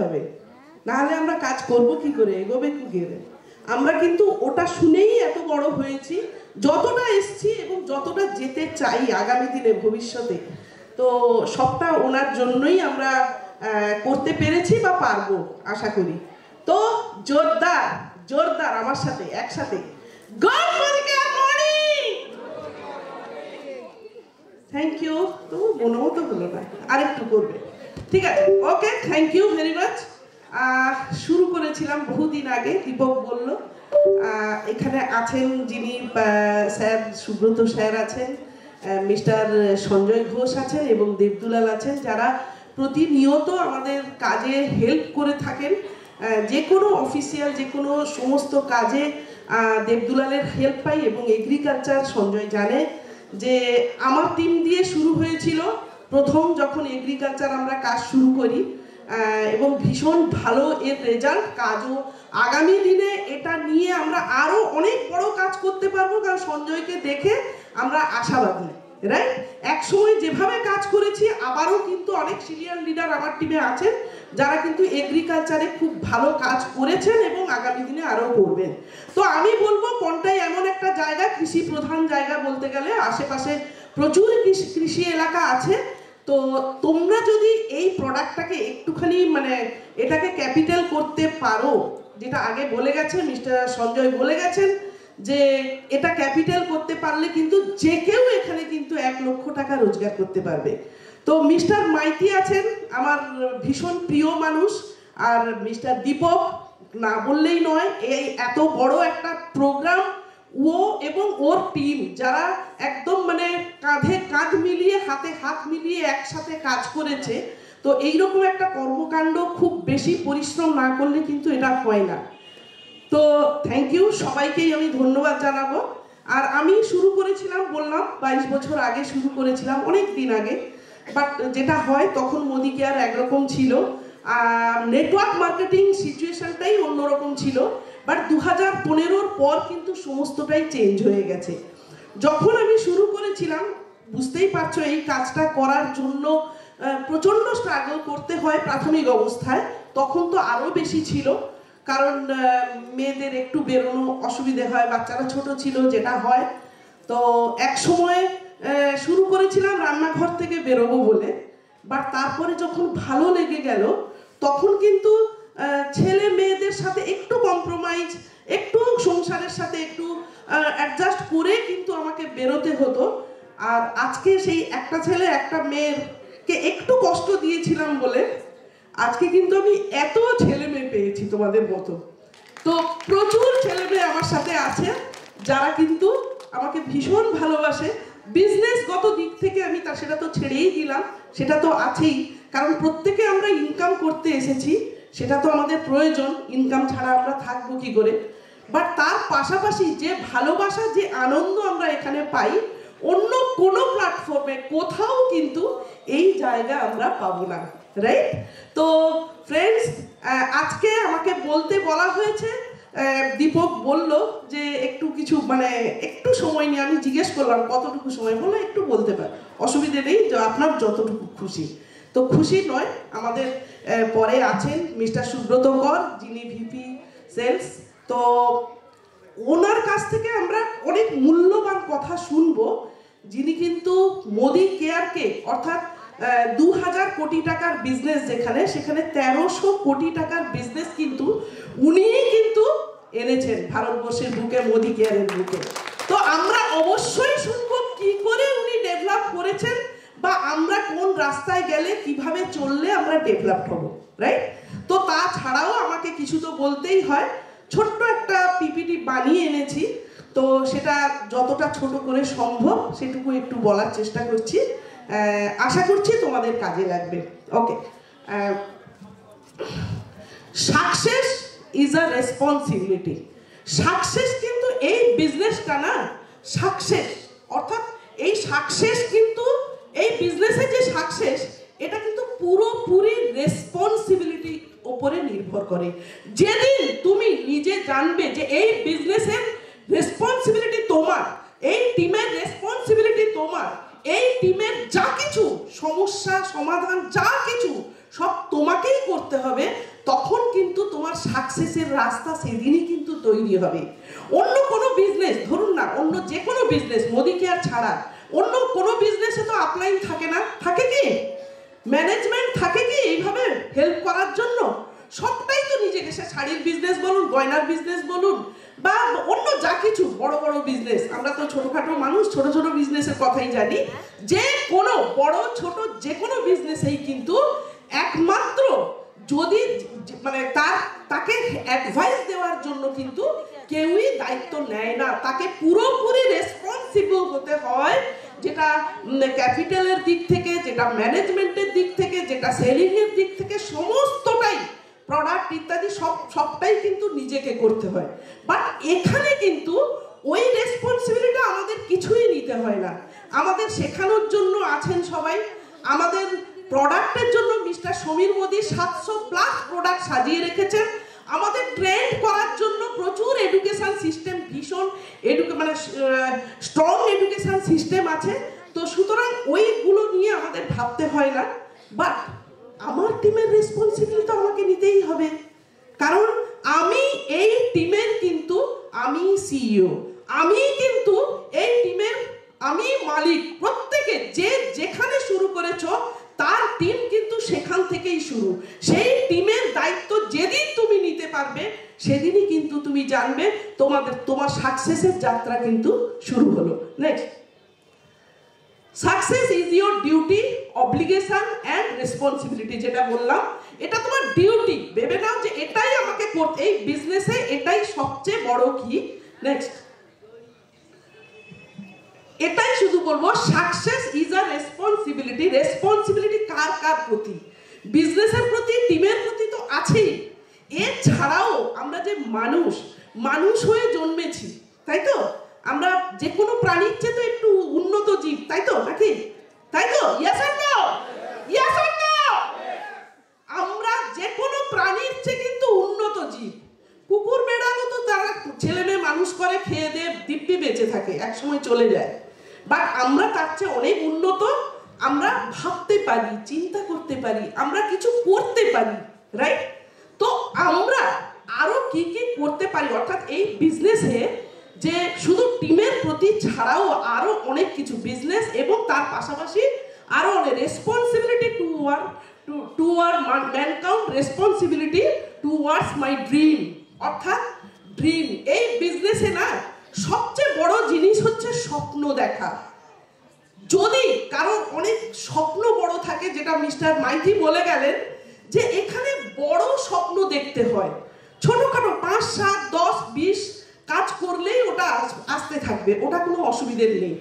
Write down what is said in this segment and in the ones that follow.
হবে, নাহলে আমরা কাজ করব কি করে, এগোবে কি করে। আমরা কিন্তু ওটা শুনেই এত বড় হয়েছি, যতটা এসছি এবং যতটা যেতে চাই আগামী দিনে ভবিষ্যতে, তো সবটা ওনার জন্যই আমরা করতে পেরেছি বা পারবো আশা করি। তো জোরদার জোরদার আমার সাথে একসাথে গুড মর্নিং। Thank you. তো মনে মতো হলো না, আরেকটু করবে, ঠিক আছে, ওকে, থ্যাংক ইউ ভেরি মাচ। শুরু করেছিলাম বহুদিন আগে, দীপক বলল। এখানে আছেন যিনি স্যার, সুব্রত স্যার আছেন, মিস্টার সঞ্জয় ঘোষ আছেন এবং দেবদুলাল আছেন, যারা প্রতিনিয়ত আমাদের কাজে হেল্প করে থাকেন। যে কোনো অফিসিয়াল যে কোনো সমস্ত কাজে দেবদুলালের হেল্প পাই, এবং এগ্রিকালচার সঞ্জয় জানে যে আমার টিম দিয়ে শুরু হয়েছিল প্রথম যখন এগ্রিকালচার আমরা কাজ শুরু করি, এবং ভীষণ ভালো এর রেজাল্ট। কাজও আগামী দিনে এটা নিয়ে আমরা আরও অনেক বড় কাজ করতে পারবো, কারণ সঞ্জয়কে দেখে আমরা আশাবাদী, রাইট। একসময় যেভাবে কাজ করেছি, আবারও কিন্তু অনেক সিনিয়র লিডার আমার টিমে আছেন যারা কিন্তু এগ্রিকালচারে খুব ভালো কাজ করেছেন এবং আগামী দিনে আরও করবেন। তো আমি বলবো কোনটাই এমন একটা জায়গা, কৃষি প্রধান জায়গা বলতে গেলে, আশেপাশে প্রচুর কৃষি এলাকা আছে। তো তোমরা যদি এই প্রোডাক্টটাকে একটুখানি মানে এটাকে ক্যাপিটাল করতে পারো, যেটা আগে বলে গেছে মিস্টার সঞ্জয় বলে গেছেন যে এটা ক্যাপিটাল করতে পারলে কিন্তু যে কেউ এখানে কিন্তু 1 লক্ষ টাকা রোজগার করতে পারবে। তো মিস্টার মাইতি আছেন আমার ভীষণ প্রিয় মানুষ, আর মিস্টার দীপক না বললেই নয়। এই এত বড় একটা প্রোগ্রাম ও এবং ওর টিম যারা একদম মানে কাঁধে কাঁধ মিলিয়ে হাতে হাত মিলিয়ে একসাথে কাজ করেছে। তো এইরকম একটা কর্মকাণ্ড খুব বেশি পরিশ্রম না করলে কিন্তু এটা হয় না। তো থ্যাংক ইউ, সবাইকেই আমি ধন্যবাদ জানাবো। আর আমি শুরু করেছিলাম বললাম 22 বছর আগে শুরু করেছিলাম, অনেক দিন আগে। বাট যেটা হয় তখন মোদি কেয়ার একরকম ছিল, আর নেটওয়ার্ক মার্কেটিং সিচুয়েশনটাই অন্যরকম ছিল। বাট 2015-র পর কিন্তু সমস্তটাই চেঞ্জ হয়ে গেছে। যখন আমি শুরু করেছিলাম, বুঝতেই পারছো এই কাজটা করার জন্য প্রচণ্ড স্ট্রাগল করতে হয় প্রাথমিক অবস্থায়। তখন তো আরও বেশি ছিল, কারণ মেয়েদের একটু বেরোনো অসুবিধে হয়, বাচ্চারা ছোট ছিল, যেটা হয়। তো এক সময় শুরু করেছিলাম রান্নাঘর থেকে বেরোবো বলে, বাট তারপরে যখন ভালো লেগে গেল, তখন কিন্তু ছেলে মেয়েদের সাথে একটু কম্প্রোমাইজ, একটু সংসারের সাথে একটু অ্যাডজাস্ট করে কিন্তু আমাকে বেরোতে হতো। আর আজকে সেই একটা ছেলে একটা মেয়েরকে একটু কষ্ট দিয়েছিলাম বলে আজকে কিন্তু আমি এত ছেলে মেয়ে পেয়েছি তোমাদের মতো। তো প্রচুর ছেলে মেয়ে আমার সাথে আছে যারা কিন্তু আমাকে ভীষণ ভালোবাসে। বিজনেসগত দিক থেকে আমি সেটা তো ছেড়েই দিলাম, সেটা তো আছেই, কারণ প্রত্যেকে আমরা ইনকাম করতে এসেছি, সেটা তো আমাদের প্রয়োজন, ইনকাম ছাড়া আমরা থাকবো কি করে। বাট তার পাশাপাশি যে ভালোবাসা, যে আনন্দ আমরা এখানে পাই, অন্য কোনো প্ল্যাটফর্মে কোথাও কিন্তু এই জায়গা আমরা পাবো না, রাইট। তো ফ্রেন্ডস, আজকে আমাকে বলা হয়েছে, দীপক বলল যে একটু কিছু মানে একটু সময় নিয়ে, আমি জিজ্ঞেস করলাম কতটুকু সময়, বললো একটু বলতে পার, অসুবিধে নেই, আপনার যতটুকু খুশি। তো খুশি নয়, আমাদের পরে আছেন মিস্টার সুব্রত কর, যিনি ভিপি সেলস। তো ওনার কাছ থেকে আমরা অনেক মূল্যবান কথা শুনবো, যিনি কিন্তু মোদি কেয়ারকে, অর্থাৎ 2000 কোটি টাকার বিজনেস যেখানে, সেখানে 1300 কোটি টাকার বিজনেস কিন্তু উনিই কিন্তু এনেছেন ভারতবর্ষের বুকে, মোদি কেয়ারের বুকে। তো আমরা অবশ্যই শুনবো কি করে উনি ডেভেলপ করেছেন, বা আমরা কোন রাস্তায় গেলে কিভাবে চললে আমরা ডেভেলপ হব, রাইট। তো তাছাড়াও আমাকে কিছু তো বলতেই হয়। ছোট্ট একটা পিপিটি বানিয়ে এনেছি, তো সেটা যতটা ছোট করে সম্ভব সেটুকু একটু বলার চেষ্টা করছি, আশা করছি তোমাদের কাজে লাগবে। Okay, success is a responsibility. Success কিন্তু এই বিজনেসটা না, সাকসেস অর্থাৎ এই সাকসেস কিন্তু এই বিজনেসে যে সাকসেস, এটা কিন্তু পুরোপুরি রেসপন্সিবিলিটি উপরে নির্ভর করে। যেদিন তুমি নিজে জানবে যে এই বিজনেসের রেসপন্সিবিলিটি তোমার, এই টিমের রেসপন্সিবিলিটি তোমার, এই টিমের যা কিছু সমস্যা সমাধান যা কিছু সব তোমাকেই করতে হবে, তখন কিন্তু তোমার সাকসেসের রাস্তা সেদিনই কিন্তু তৈরি হবে। অন্য কোনো বিজনেস ধরুন না, অন্য যে কোনো বিজনেস, মোদি কেয়ার ছাড়া অন্য কোনো বিজনেসে তো আপলাইন থাকে না, থাকে কি? ম্যানেজমেন্ট থাকে কি এইভাবে হেল্প করার জন্য? সবটাই তো নিজেকে, সে শাড়ির বিজনেস বলুন, গয়নার বিজনেস বলুন, বা অন্য যা কিছু বড় বড় বিজনেস, আমরা তো ছোটখাটো মানুষ, ছোট ছোট বিজনেসের কথাই জানি। যে কোনো বড় ছোট যে কোনো বিজনেসেই কিন্তু একমাত্র যদি মানে তাকে অ্যাডভাইস দেওয়ার জন্য কিন্তু কেউই দায়িত্ব নেয় না, তাকে পুরোপুরি রেসপন্সিবল হতে হয়, যেটা ক্যাপিটালের দিক থেকে, যেটা ম্যানেজমেন্টের দিক থেকে, যেটা সেলিং এর দিক থেকে, সমস্তটাই প্রোডাক্ট ইত্যাদি সবটাই কিন্তু নিজেকে করতে হয়। বাট এখানে কিন্তু ওই রেসপন্সিবিলিটি আমাদের কিছুই নিতে হয় না। আমাদের শেখানোর জন্য আছেন সবাই, আমাদের প্রোডাক্টের জন্য মিস্টার সমীর মোদি 700+ প্রোডাক্ট সাজিয়ে রেখেছেন, আমাদের ট্রেন্ড করার জন্য প্রচুর এডুকেশন সিস্টেম, ভীষণ মানে স্ট্রং এডুকেশন সিস্টেম আছে। তো সুতরাং ওইগুলো নিয়ে আমাদের ভাবতে হয় না। বাট আমার টিমের রেসপন্সিবিলিটি আমাকে নিতেই হবে, কারণ আমি এই টিমের কিন্তু আমি সিইও, আমি কিন্তু এই টিমের আমি মালিক। প্রত্যেকে যে যেখানে শুরু করেছো তার টিম কিন্তু সেখান থেকেই শুরু। সেই টিমের দায়িত্ব যেদিন তুমি নিতে পারবে সেদিনই কিন্তু তুমি জানবে তোমার সাকসেসের যাত্রা কিন্তু শুরু হলো। Next, success is your duty, obligation and responsibility. যেটা বললাম, এটা তোমার ডিউটি, ভেবে নাও যে এটাই আমাকে করতে, এই বিজনেসে এটাই সবচেয়ে বড় কি। নেক্সট, এটাই শুধু বলবো, success is a responsibility. Responsibility কার কার প্রতি? বিজনেসের প্রতি, টিমের প্রতি তো আছেই, এছাড়াও আমরা যে মানুষ হয়ে জন্মেছি, তাই তো? আমরা যে কোনো প্রাণীর চেয়ে তো একটু উন্নত জীব, তাই তো? নাকি? তাই তো? Yes or no? Yes or no? আমরা যে কোনো প্রাণীর চেয়ে কিন্তু উন্নত জীব। কুকুর বেড়ালও তো তারা ছেলে মেয়ে মানুষ করে, খেয়ে দিয়ে দিব্যি বেঁচে থাকে, একসময় চলে যায়। বাট আমরা তার চেয়ে অনেক উন্নত। আমরা ভাবতে পারি, চিন্তা করতে পারি, আমরা কিছু করতে পারি, রাইট? তো আমরা আরো কি কি করতে পারি, অর্থাৎ এই বিজনেসে যে শুধু টিমের প্রতি ছাড়াও আরো অনেক কিছু বিজনেস এবং তার পাশাপাশি আরো অনেক responsibility toward mankind, responsibility towards my dream. অর্থাৎ ড্রিম, এই বিজনেসে না সবচেয়ে বড় জিনিস হচ্ছে স্বপ্ন দেখা। যদি কারোর অনেক স্বপ্ন বড় থাকে, যেটা মিস্টার মাইতি বলে গেলেন, যে এখানে বড় স্বপ্ন দেখতে হয়, ছোটখাটো 5, 7, 10, 20 কাজ করলেই ওটা আসতে থাকবে, ওটা কোনো অসুবিধে নেই।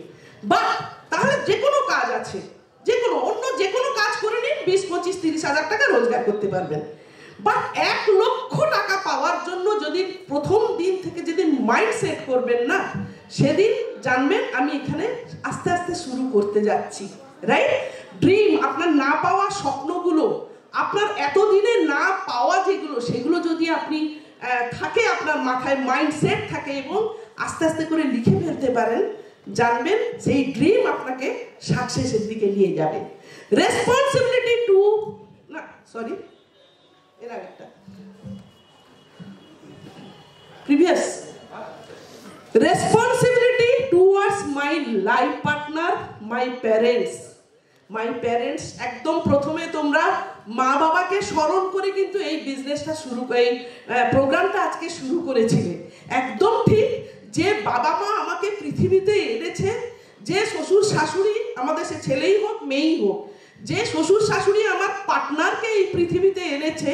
বাট তাহলে যে কোনো কাজ আছে, যে কোনো অন্য যে কোনো কাজ করে নিন, 20, 25, 30 হাজার টাকা রোজগার করতে পারবেন। বাট 1 লক্ষ টাকা পাওয়ার জন্য যদি প্রথম দিন থেকে যেদিন মাইন্ড সেট করবেন না, সেদিন জানবেন আমি এখানে আস্তে আস্তে শুরু করতে যাচ্ছি, রাইট? ড্রিম, আপনার না পাওয়া স্বপ্নগুলো, আপনার এতদিনে না পাওয়া যেগুলো, সেগুলো যদি আপনি থাকে, আপনার মাথায় মাইন্ডসেট থাকে এবং আস্তে আস্তে করে লিখে ফেলতে পারেন, জানবেন সেই ড্রিম আপনাকে সাকসেসের দিকে নিয়ে যাবে। রেসপন্সিবিলিটি টু না সরি এর আরেকটা previous, responsibility towards my life partner, my parents. একদম প্রথমে তোমরা মা বাবাকে স্মরণ করে কিন্তু এই বিজনেসটা এই প্রোগ্রামটা আজকে শুরু করেছিলে। একদম ঠিক, যে বাবা মা আমাকে পৃথিবীতে এনেছে, যে শ্বশুর শাশুড়ি, আমাদের সে ছেলেই হোক মেয়েই হোক, যে শ্বশুর শাশুড়ি আমার পার্টনারকে এই পৃথিবীতে এনেছে,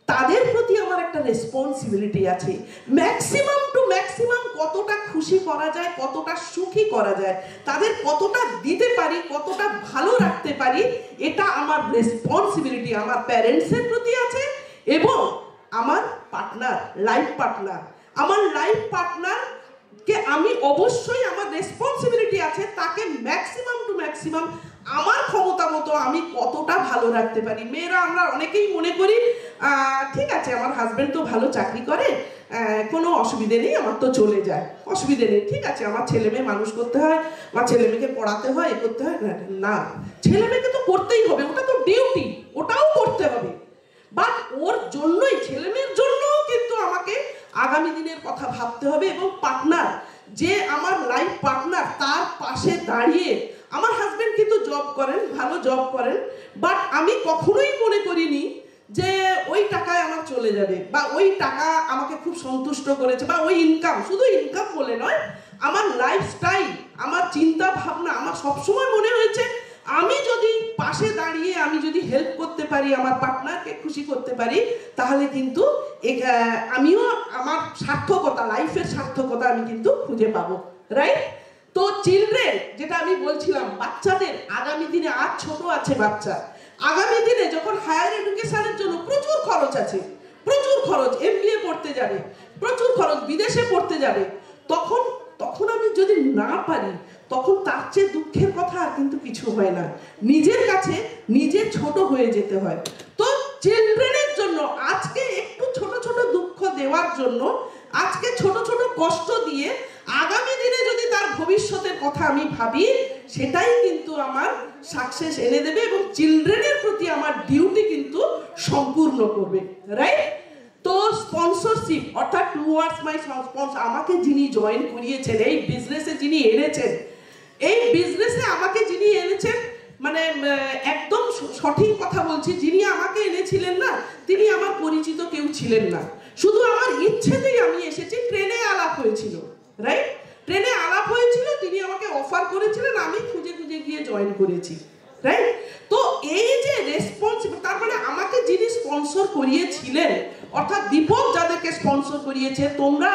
তাদের প্রতি আমার একটা রেসপন্সিবিলিটি আছে। ম্যাক্সিমাম টু ম্যাক্সিমাম কতটা খুশি করা যায়, কতটা সুখী করা যায়, তাদের কতটা দিতে পারি, কতটা ভালো রাখতে পারি, এটা আমার রেসপন্সিবিলিটি আমার প্যারেন্টসের প্রতি আছে। এবং আমার পার্টনার, আমার লাইফ পার্টনারকে আমি অবশ্যই, আমার রেসপন্সিবিলিটি আছে তাকে ম্যাক্সিমাম টু ম্যাক্সিমাম আমার ক্ষমতা মতো আমি কতটা ভালো রাখতে পারি। মেয়েরা আমরা অনেকেই মনে করি ঠিক আছে, আমার হাজবেন্ড তো ভালো চাকরি করে, কোনো অসুবিধে নেই, আমার তো চলে যায়, অসুবিধে নেই, ঠিক আছে, আমার ছেলে মেয়ে মানুষ করতে হয়, আমার ছেলে মেয়েকে পড়াতে হয়, এ করতে হয়। না, ছেলে মেয়েকে তো করতেই হবে, ওটা তো ডিউটি, ওটাও করতে হবে, বাট ওর জন্যই, ছেলে মেয়ের জন্যও কিন্তু আমাকে আগামী দিনের কথা ভাবতে হবে। এবং পার্টনার, যে আমার লাইফ পার্টনার, তার পাশে দাঁড়িয়ে, আমার হাজবেন্ড কিন্তু জব করেন, ভালো জব করেন, বাট আমি কখনোই মনে করিনি যে ওই টাকায় আমার চলে যাবে, বা ওই টাকা আমাকে খুব সন্তুষ্ট করেছে, বা ওই ইনকাম, শুধু ইনকাম বলে নয়, আমার লাইফস্টাইল, আমার চিন্তা ভাবনা, আমার সবসময় মনে হয়েছে আমি যদি পাশে দাঁড়িয়ে আমি যদি হেল্প করতে পারি, আমার পার্টনারকে খুশি করতে পারি, তাহলে কিন্তু আমিও আমার সার্থকতা, লাইফের সার্থকতা আমি কিন্তু খুঁজে পাবো, রাইট? তো চিলড্রেন, যেটা আমি বলছিলাম, বাচ্চাদের আগামী দিনে, আজ ছোট আছে বাচ্চা, আগামী দিনে যখন হায়ার এডুকেশনের জন্য প্রচুর খরচ আছে, প্রচুর খরচ, MBA পড়তে যাবে, প্রচুর খরচ, বিদেশে পড়তে যাবে, তখন আমি যদি না পারি, তখন তার চেয়ে দুঃখের কথা আর কিন্তু কিছু হয় না, নিজের কাছে নিজে ছোট হয়ে যেতে হয়। তো চিলড্রেনের জন্য আজকে একটু ছোট ছোট দুঃখ দেওয়ার জন্য, আজকে ছোট ছোট কষ্ট দিয়ে আগামী দিনে যদি তার ভবিষ্যতের কথা আমি ভাবি, সেটাই কিন্তু আমার সাকসেস এনে দেবে, এবং চিলড্রেনের প্রতি আমার ডিউটি কিন্তু সম্পূর্ণ করবে, রাইট? তো স্পন্সরশিপ, অর্থাৎ টুয়ার্ডস মাই স্পন্সর, আমাকে যিনি জয়েন করিয়েছেন, এই বিজনেসে যিনি এনেছেন, এই বিজনেসে আমাকে যিনি এনেছেন, মানে একদম সঠিক কথা বলছি, যিনি আমাকে এনেছিলেন না, তিনি আমার পরিচিত কেউ ছিলেন না, শুধু আমার ইচ্ছেতেই আমি এসেছি, ট্রেনে আলাপ হয়েছিল, রাইট? ট্রেনে আলাপ হয়েছিল, তিনি আমাকে অফার করেছিলেন, আমি খুঁজে খুঁজে গিয়ে জয়েন করেছি, রাইট? তো এই যে রেসপন্সিবল, তার মানে আমাকে যিনি স্পন্সর করিয়েছিলেন, অর্থাৎ দীপক যাদেরকে স্পন্সর করিয়েছে, তোমরা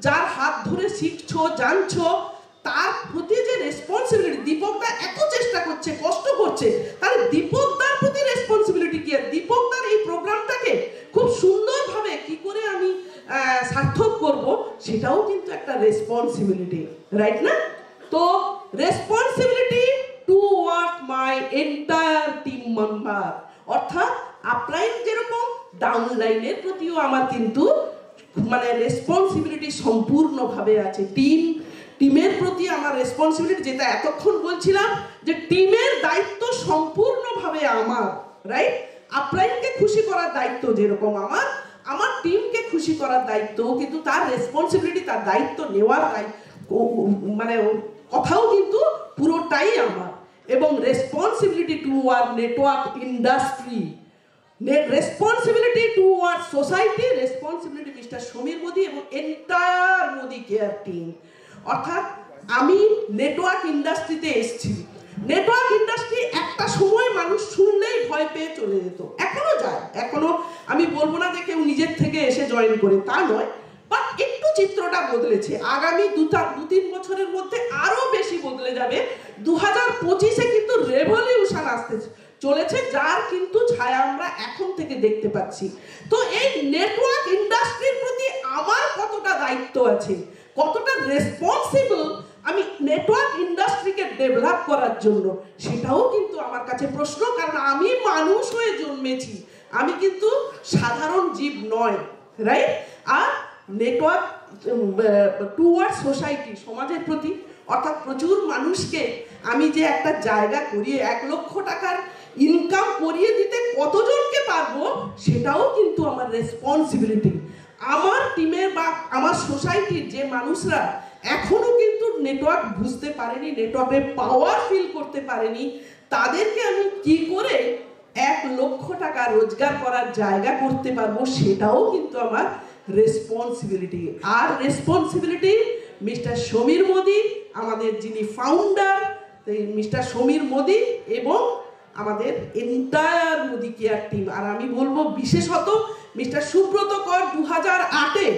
যার হাত ধরে শিখছো, জানছো, তার প্রতি যে রেসপন্সিবিলিটি, দীপকদা এত চেষ্টা করছে, কষ্ট করছে, তাহলে দীপকদার প্রতি রেসপন্সিবিলিটি কি? দীপকদার এই প্রোগ্রামটাকে খুব সুন্দরভাবে কি করে আমি সার্থক করব, সেটাও কিন্তু একটা রেসপন্সিবিলিটি, রাইট না? তো রেসপন্সিবিলিটি টুয়ার্ড মাই এন্টায়ার টিম মেম্বার, অর্থাৎ আপলাইন যেরকম, ডাউনলাইনের প্রতিও আমার কিন্তু মানে রেসপন্সিবিলিটি সম্পূর্ণভাবে আছে। টিমের প্রতি আমার রেসপন্সিবিলিটি, যেটা এতক্ষণ বলছিলাম যে টিমের দায়িত্ব সম্পূর্ণভাবে আমার, রাইট? আপলাইনকে খুশি করার দায়িত্ব যেরকম আমার টিমকে খুশি করার দায়িত্ব কিন্তু তার রেসপন্সিবিলিটি, তার দায়িত্ব নেওয়ার মানে কথাও কিন্তু পুরোটাই আমার। এবং responsibility toward network industry, responsibility toward society, responsibility mister Samir Modi এবং এন্টায়ার মোদি কেয়ার টিম। অর্থাৎ আমি নেটওয়ার্ক ইন্ডাস্ট্রিতে এসেছি। নেটওয়ার্ক ইন্ডাস্ট্রি একটা সময় মানুষ শুনলেই ভয় পেয়ে চলে যেত, এখনো যায়, এখনো আমি বলবো না যে কেউ নিজের থেকে এসে জয়েন করে, তা নয়, বাট একটু চিত্রটা বদলেছে। আগামী 2-3 বছরের মধ্যে আরো বেশি বদলে যাবে। 2025-এ কিন্তু রেভলিউশন আসতে চলেছে, যার কিন্তু ছায়া আমরা এখন থেকে দেখতে পাচ্ছি। তো এই নেটওয়ার্ক ইন্ডাস্ট্রির প্রতি আমার কতটা দায়িত্ব আছে, কতটা রেসপন্সিবল আমি নেটওয়ার্ক ইন্ডাস্ট্রিকে ডেভেলপ করার জন্য, সেটাও কিন্তু আমার কাছে প্রশ্ন। কারণ আমি মানুষ হয়ে জন্মেছি, আমি কিন্তু সাধারণ জীব নয়, রাইট? আর নেটওয়ার্ক টুয়ার্ড সোসাইটি, সমাজের প্রতি, অর্থাৎ প্রচুর মানুষকে আমি যে একটা জায়গা করিয়ে 1 লক্ষ টাকার ইনকাম করিয়ে দিতে কতজনকে পারবো, সেটাও কিন্তু আমার রেসপন্সিবিলিটি। আমার টিমের বা আমার সোসাইটির যে মানুষরা এখনো কিন্তু নেটওয়ার্ক বুঝতে পারেনি, নেটওয়ার্কের পাওয়ার ফিল করতে পারেনি, তাদেরকে আমি কি করে 1 লক্ষ টাকা রোজগার করার জায়গা করতে পারবো, সেটাও কিন্তু আমার রেসপন্সিবিলিটি। আর রেসপন্সিবিলিটি মিস্টার সমীর মোদি, আমাদের যিনি ফাউন্ডার মিস্টার সমীর মোদি, এবং আমাদের এন্টায়ার মোদি কেয়ার টিম। আর আমি বলবো বিশেষত মিস্টার সুব্রত কর 2008-এ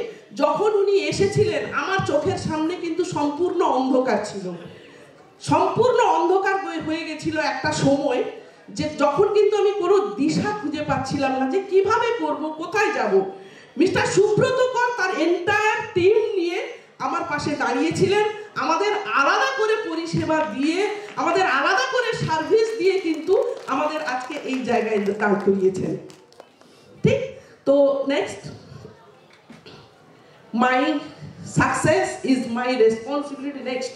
যখন উনি এসেছিলেন, আমার চোখের সামনে কিন্তু সম্পূর্ণ অন্ধকার ছিল, সম্পূর্ণ অন্ধকার হয়ে গেছিল একটা সময়, যে যখন কিন্তু আমি কোনো দিশা খুঁজে পাচ্ছিলাম না যে কিভাবে করব, কোথায় যাব। মিস্টার সুব্রত কর তার এন্টায়ার টিম নিয়ে আমার পাশে দাঁড়িয়েছিলেন, আমাদের আলাদা করে পরিষেবা দিয়ে, আমাদের আলাদা করে সার্ভিস দিয়ে কিন্তু আমাদের আজকে এই জায়গায় দাঁড় করিয়েছেন, ঠিক? তো next, my success is my responsibility. Next,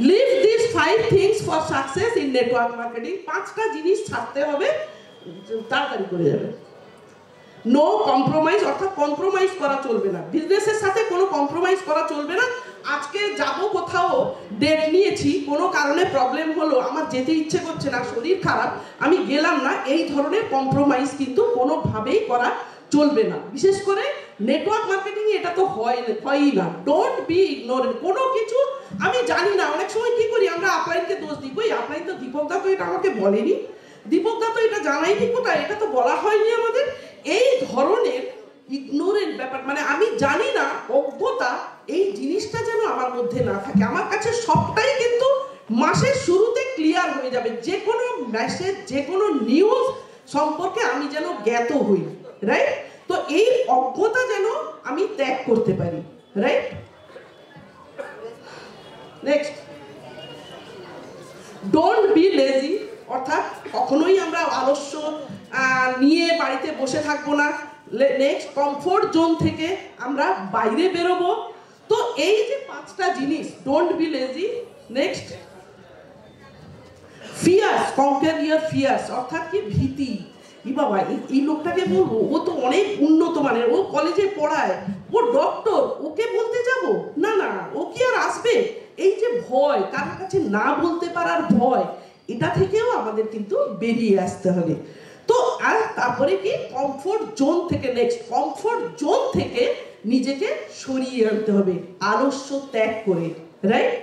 leave this 5 things for success in network marketing. 5টা জিনিস ছাড়তে হবে, তাড়াতাড়ি করে যাবে। নো কম্প্রোমাইজ, অর্থাৎ কম্প্রোমাইজ করা চলবে না, বিজনেসের সাথে কোনো কম্প্রোমাইজ করা চলবে না। আজকে যাব কোথাও, ডেট নিয়েছি, কোনো কারণে প্রবলেম হলো, আমার যেতে ইচ্ছে করছে না, শরীর খারাপ, আমি গেলাম না, এই ধরনের কম্প্রোমাইজ কিন্তু কোনোভাবেই করা চলবে না। বিশেষ করে নেটওয়ার্ক মার্কেটিং এটা তো হয়ই না। Don't be ignorant. কোনো কিছু আমি জানি না, অনেক সময় কি করি আমরা আপলাইনকে দোষ দিই, কই আপলাইন তো দীপক দা তো এটা আমাকে বলেনি, দীপক দা তো এটা জানাইনি, কোথায় এটা তো বলা হয়নি আমাদের। এই ধরনের ইগনোরেন্ট ব্যাপার, মানে আমি জানি না, অজ্ঞতা, এই জিনিসটা যেন আমার মধ্যে না থাকে। আমার কাছে সবটাই কিন্তু মাসের শুরুতে ক্লিয়ার হয়ে যাবে। যে কোনো মেসেজ, যে কোনো নিউজ সম্পর্কে আমি যেন জ্ঞাত হই, রাইট? তো এই অজ্ঞতা যেন আমি ত্যাগ করতে পারি, right? Next, don't be lazy, অর্থাৎ কখনোই আমরা আলস্য নিয়ে বাড়িতে বসে থাকবো না। নেক্সট, কমফোর্ট জোন থেকে আমরা বাইরে বেরোবো। তো এই যে 5টা জিনিস, don't be lazy. Next, fears, conquer your fears, অর্থাৎ কি ভীতি। বাবা, এই লোকটাকে বলবো, ও তো অনেক উন্নত মানের, ও কলেজে পড়ায়, ও ডক্টর, ওকে বলতে যাব না, না ও কি আর আসবে। এই যে ভয়, কারোর কাছে না বলতে পারার ভয়, এটা থেকেও আমাদের কিন্তু বেরিয়ে আসতে হবে। তো আর তারপরে কি, কমফোর্ট জোন থেকে, নেক্সট কমফোর্ট জোন থেকে নিজেকে সরিয়ে আনতে হবে আলস্য ত্যাগ করে, রাইট?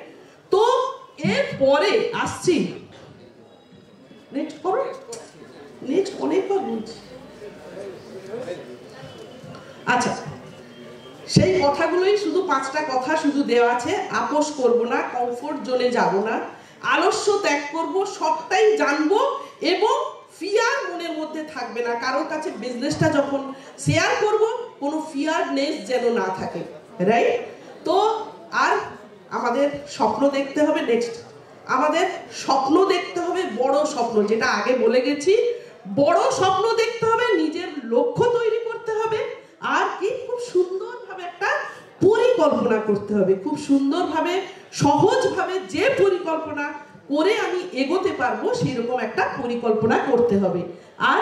তো এরপরে আসছি, নেক্সট করো, নেক্সট অনেকবার বলছি। আচ্ছা, সেই কথাগুলোই শুধু 5টা কথা শুধু দেওয়া আছে। আপোষ করব না, কমফোর্ট জোনে যাব না, আলস্য ত্যাগ করব, সবটাই জানবো, এবং ফিয়ার মনের মধ্যে থাকবে না। কারোর কাছে বিজনেসটা যখন শেয়ার করব, কোনো ফিয়ারনেস যেন না থাকে, রাইট? তো আর আমাদের স্বপ্ন দেখতে হবে। নেক্সট, আমাদের স্বপ্ন দেখতে হবে, বড় স্বপ্ন, যেটা আগে বলে গেছি, বড় স্বপ্ন দেখতে হবে, নিজের লক্ষ্য তৈরি করতে হবে, আর কি খুব সুন্দরভাবে একটা পরিকল্পনা করতে হবে, খুব সুন্দরভাবে, সহজভাবে যে পরিকল্পনা করে আমি এগোতে পারবো সেরকম একটা পরিকল্পনা করতে হবে। আর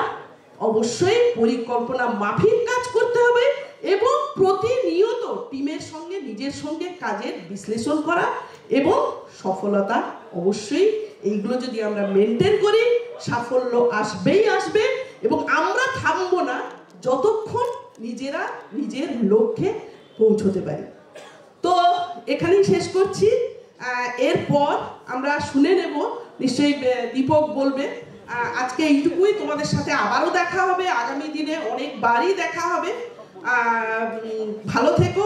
অবশ্যই পরিকল্পনা মাফিক কাজ করতে হবে, এবং প্রতিনিয়ত টিমের সঙ্গে, নিজের সঙ্গে কাজের বিশ্লেষণ করা, এবং সফলতা অবশ্যই, এইগুলো যদি আমরা মেনটেন করি, সাফল্য আসবেই আসবে, এবং আমরা থামবো না যতক্ষণ নিজেরা নিজের লক্ষ্যে পৌঁছতে পারি। তো এখানেই শেষ করছি। এরপর আমরা শুনে নেব, নিশ্চয়ই দীপক বলবে। আজকে এইটুকুই, তোমাদের সাথে আবারও দেখা হবে, আগামী দিনে অনেকবারই দেখা হবে। ভালো থেকো,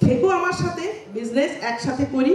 থেকো আমার সাথে, বিজনেস একসাথে করি।